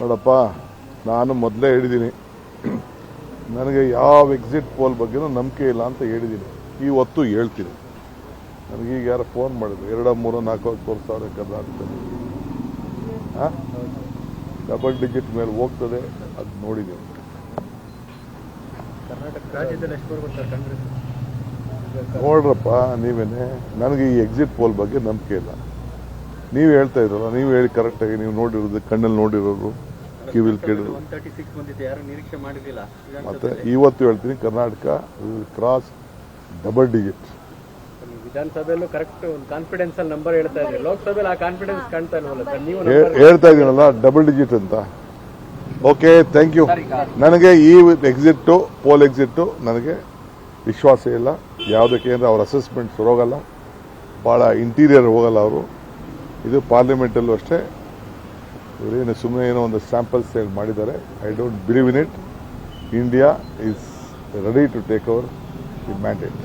ನೋಡಪ್ಪ, ನಾನು ಮೊದಲೇ ಹೇಳಿದ್ದೀನಿ, ನನಗೆ ಯಾವ ಎಕ್ಸಿಟ್ ಪೋಲ್ ಬಗ್ಗೆನೂ ನಂಬಿಕೆ ಇಲ್ಲ ಅಂತ ಹೇಳಿದ್ದೀನಿ. ಇವತ್ತು ಹೇಳ್ತೀನಿ. ನನಗೀಗ ಯಾರು ಫೋನ್ ಮಾಡಿದ್ರು, 2, 3, 4 ತೋರಿಸ್ತಾವ್ರೆ ಕರ್ನಾಟಕದಲ್ಲಿ. ಡಬಲ್ ಡಿಜಿಟ್ ಮೇಲೆ ಹೋಗ್ತದೆ, ಅದು ನೋಡಿದ್ದೀನಿ. ನೋಡ್ರಪ್ಪ ನೀವೇನೆ, ನನಗೆ ಈ ಎಕ್ಸಿಟ್ ಪೋಲ್ ಬಗ್ಗೆ ನಂಬಿಕೆ ಇಲ್ಲ. ನೀವು ಹೇಳ್ತಾ ಇದ್ರಲ್ಲ, ನೀವು ಹೇಳಿ ಕರೆಕ್ಟಾಗಿ, ನೀವು ನೋಡಿರೋದು, ಕಣ್ಣಲ್ಲಿ ನೋಡಿರೋರು, ಕಿವಿಲ್ ಕೇಳಿದ್ರು. ಮತ್ತೆ ಇವತ್ತು ಹೇಳ್ತೀನಿ, ಕರ್ನಾಟಕ ಕ್ರಾಸ್ ಡಬಲ್ ಡಿಜಿಟ್. ವಿಧಾನಸಭೆಯಲ್ಲೂ ಕರೆಕ್ಟ್ ಕಾನ್ಫಿಡೆನ್ಸ್ ಅಲ್ಲಿ ನಂಬರ್ ಹೇಳ್ತಾ ಇದ್ರಿ, ಲೋಕಸಭೆಯಲ್ಲಿ ಆ ಕಾನ್ಫಿಡೆನ್ಸ್ ಕಾಣ್ತಾ ಇಲ್ವಲ್ಲ ಸರ್? ನೀವು ಹೇಳ್ತಾ ಇದ್ದೀನಲ್ಲ ಡಬಲ್ ಡಿಜಿಟ್ ಅಂತ. Okay, thank you. ನನಗೆ ಈ ಪೋಲ್ ಎಕ್ಸಿಟ್ ನನಗೆ ವಿಶ್ವಾಸ ಇಲ್ಲ. ಯಾವುದಕ್ಕೆ ಅಂದರೆ ಅವ್ರ ಅಸೆಸ್ಮೆಂಟ್ಸ್ ಹೋಗಲ್ಲ, ಭಾಳ ಇಂಟೀರಿಯರ್ ಹೋಗಲ್ಲ ಅವರು. ಇದು ಪಾರ್ಲಿಮೆಂಟಲ್ಲೂ ಅಷ್ಟೇ, ಇವರೇನು ಸುಮ್ಮನೆ ಏನೋ ಒಂದು ಸ್ಯಾಂಪಲ್ಸ್ ಮಾಡಿದ್ದಾರೆ. I don't believe in it. India is ready to take over the mandate.